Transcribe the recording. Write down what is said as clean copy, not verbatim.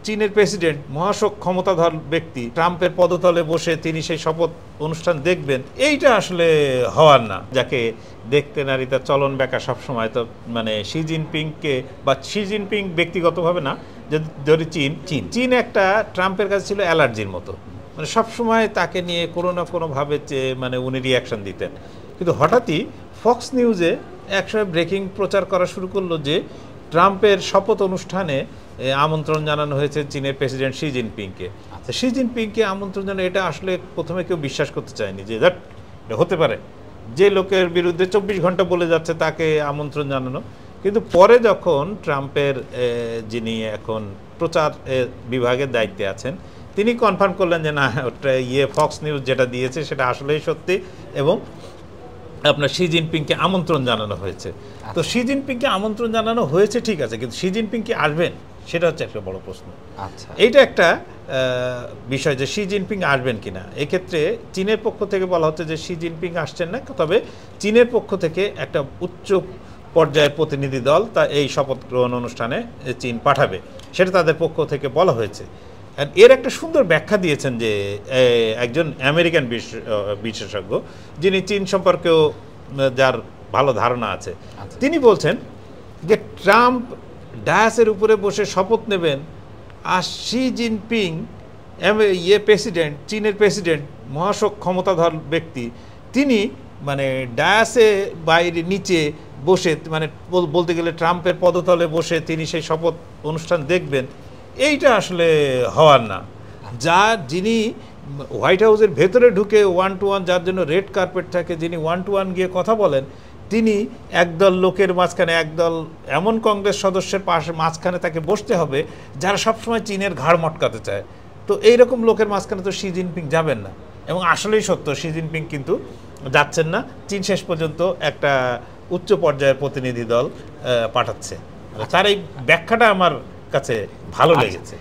চীনের প্রেসিডেন্ট মহাশোক ক্ষমতাধর ব্যক্তি ট্রাম্পের পদতলে বসে তিনি সেই শপথ অনুষ্ঠান দেখবেন, এইটা আসলে হওয়ার না। যাকে দেখতে নারী তার চলন বেঁকা সবসময়, তো মানে শি জিনপিংকে বা শি জিনপিং ব্যক্তিগতভাবে না, যদি চীন একটা ট্রাম্পের কাছে ছিল অ্যালার্জির মতো, মানে সবসময় তাকে নিয়ে কোনো না কোনোভাবে মানে উনি রিয়াকশন দিতেন। কিন্তু হঠাৎই ফক্স নিউজে একসময় ব্রেকিং প্রচার করা শুরু করলো যে ট্রাম্পের শপথ অনুষ্ঠানে আমন্ত্রণ জানানো হয়েছে চীনের প্রেসিডেন্ট শি জিনপিংকে। শি জিনপিংকে আমন্ত্রণ জানানো, এটা আসলে প্রথমে কেউ বিশ্বাস করতে চায়নি যে এটা হতে পারে, যে লোকের বিরুদ্ধে 24 ঘন্টা বলে যাচ্ছে তাকে আমন্ত্রণ জানানো। কিন্তু পরে যখন ট্রাম্পের যিনি এখন প্রচার বিভাগের দায়িত্বে আছেন, তিনি কনফার্ম করলেন যে না, ওটা ফক্স নিউজ যেটা দিয়েছে সেটা আসলেই সত্যি এবং আপনার শি জিনপিংকে আমন্ত্রণ জানানো হয়েছে। তো শি জিনপিংকে আমন্ত্রণ জানানো হয়েছে ঠিক আছে, কিন্তু শি জিনপিং কি আসবেন সেটা হচ্ছে একটা বড় প্রশ্ন। আচ্ছা, এইটা একটা বিষয় যে শি জিনপিং আসবেন কিনা। এক্ষেত্রে চীনের পক্ষ থেকে বলা হচ্ছে যে শি জিনপিং আসছেন না, তবে চীনের পক্ষ থেকে একটা উচ্চ পর্যায়ের প্রতিনিধি দল তা এই শপথ গ্রহণ অনুষ্ঠানে চীন পাঠাবে, সেটা তাদের পক্ষ থেকে বলা হয়েছে। এর একটা সুন্দর ব্যাখ্যা দিয়েছেন যে একজন আমেরিকান বিশেষজ্ঞ, যিনি চীন সম্পর্কেও যার ভালো ধারণা আছে, তিনি বলছেন যে ট্রাম্প ডায়াসের উপরে বসে শপথ নেবেন আর শি জিনপিং প্রেসিডেন্ট, চীনের প্রেসিডেন্ট মহাশোক ক্ষমতাধর ব্যক্তি, তিনি মানে ডায়াসে বাইরে নিচে বসে, মানে বলতে গেলে ট্রাম্পের পদতলে বসে তিনি সেই শপথ অনুষ্ঠান দেখবেন, এইটা আসলে হওয়ার না। যিনি হোয়াইট হাউসের ভেতরে ঢুকে 1-to-1, যার জন্য রেড কার্পেট থাকে, যিনি 1-to-1 গিয়ে কথা বলেন, তিনি একদল লোকের মাঝখানে, একদল এমন কংগ্রেস সদস্যের পাশে মাঝখানে তাকে বসতে হবে যারা সবসময় চীনের ঘাড় মটকাতে চায়। তো এইরকম লোকের মাঝখানে তো শি জিনপিং যাবেন না, এবং আসলেই সত্য শি জিনপিং কিন্তু যাচ্ছেন না। চীন শেষ পর্যন্ত একটা উচ্চ পর্যায়ের প্রতিনিধি দল পাঠাচ্ছে। তার এই ব্যাখ্যাটা আমার কাছে ভালো লেগেছে।